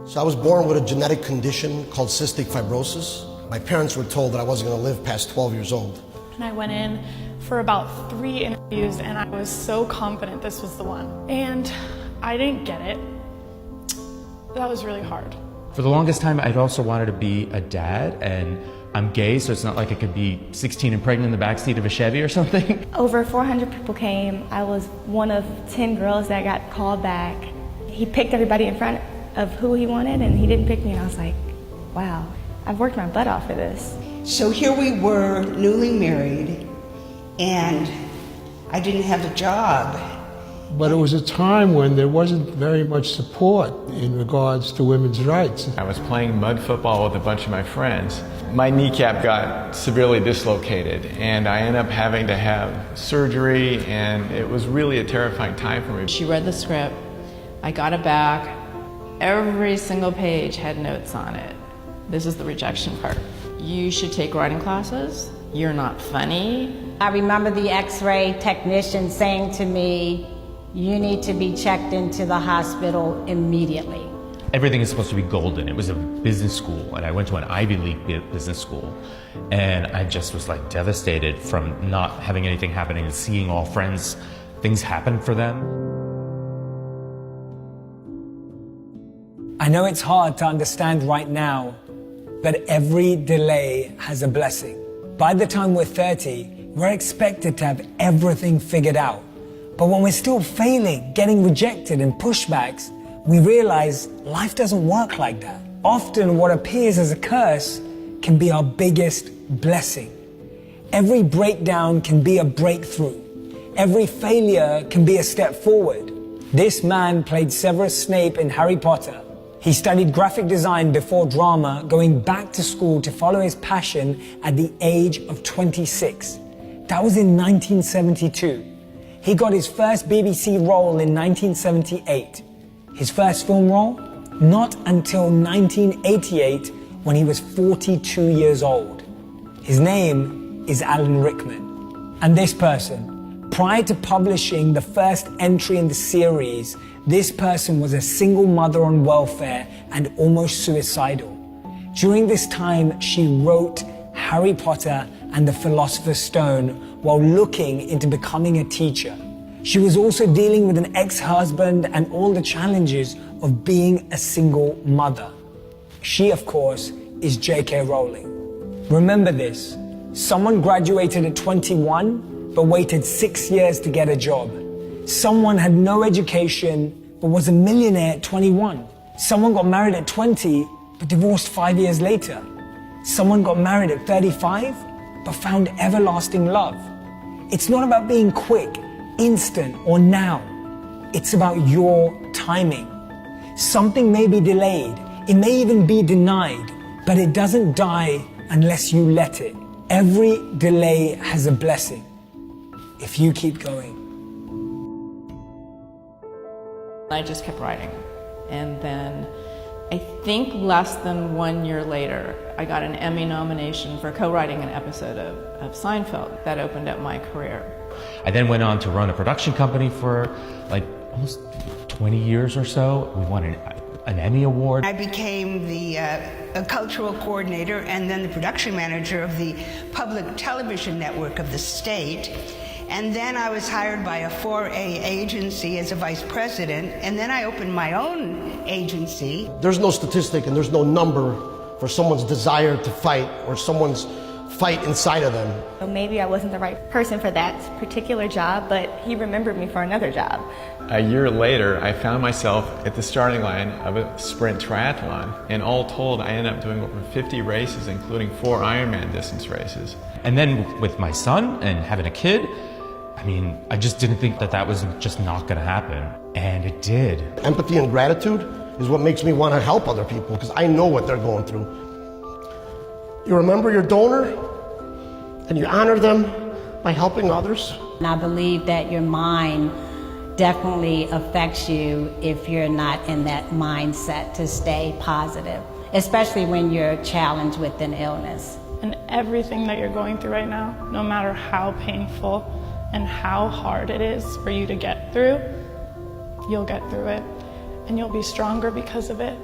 So I was born with a genetic condition called cystic fibrosis. My parents were told that I wasn't going to live past 12 years old. And I went in for about 3 interviews and I was so confident this was the one. And I didn't get it. That was really hard. For the longest time, I'd also wanted to be a dad, and I'm gay, so it's not like I could be 16 and pregnant in the backseat of a Chevy or something. Over 400 people came. I was one of 10 girls that got called back. He picked everybody in front of who he wanted, and he didn't pick me, and I was like, wow, I've worked my butt off for this. So here we were, newly married, and I didn't have a job. But it was a time when there wasn't very much support in regards to women's rights. I was playing mud football with a bunch of my friends. My kneecap got severely dislocated, and I ended up having to have surgery, and it was really a terrifying time for me. She read the script, I got it back. Every single page had notes on it. This is the rejection part. You should take writing classes. You're not funny. I remember the x-ray technician saying to me, you need to be checked into the hospital immediately. Everything is supposed to be golden. It was a business school, and I went to an Ivy League business school, and I just was like devastated from not having anything happening and seeing all friends, things happen for them. I know it's hard to understand right now, but every delay has a blessing. By the time we're 30, we're expected to have everything figured out. But when we're still failing, getting rejected and pushbacks, we realize life doesn't work like that. Often what appears as a curse can be our biggest blessing. Every breakdown can be a breakthrough. Every failure can be a step forward. This man played Severus Snape in Harry Potter. He studied graphic design before drama, going back to school to follow his passion at the age of 26. That was in 1972. He got his first BBC role in 1978. His first film role? Not until 1988, when he was 42 years old. His name is Alan Rickman. And this person, prior to publishing the first entry in the series, this person was a single mother on welfare and almost suicidal. During this time, she wrote Harry Potter and the Philosopher's Stone while looking into becoming a teacher. She was also dealing with an ex-husband and all the challenges of being a single mother. She, of course, is J.K. Rowling. Remember this, someone graduated at 21 but waited 6 years to get a job. Someone had no education but was a millionaire at 21. Someone got married at 20 but divorced 5 years later. Someone got married at 35 but found everlasting love. It's not about being quick, instant, or now. It's about your timing. Something may be delayed, it may even be denied, but it doesn't die unless you let it. Every delay has a blessing if you keep going. I just kept writing. And then I think less than 1 year later, I got an Emmy nomination for co-writing an episode of Seinfeld. That opened up my career. I then went on to run a production company for like almost 20 years or so. We won an Emmy Award. I became the cultural coordinator and then the production manager of the public television network of the state. And then I was hired by a 4A agency as a vice president, and then I opened my own agency. There's no statistic and there's no number for someone's desire to fight or someone's fight inside of them. So maybe I wasn't the right person for that particular job, but he remembered me for another job. A year later, I found myself at the starting line of a sprint triathlon, and all told, I ended up doing over 50 races, including 4 Ironman distance races. And then with my son and having a kid, I mean, I just didn't think that that was just not going to happen, and it did. Empathy and gratitude is what makes me want to help other people, because I know what they're going through. You remember your donor, and you honor them by helping others. And I believe that your mind definitely affects you if you're not in that mindset to stay positive, especially when you're challenged with an illness. And everything that you're going through right now, no matter how painful and how hard it is for you to get through, you'll get through it, and you'll be stronger because of it.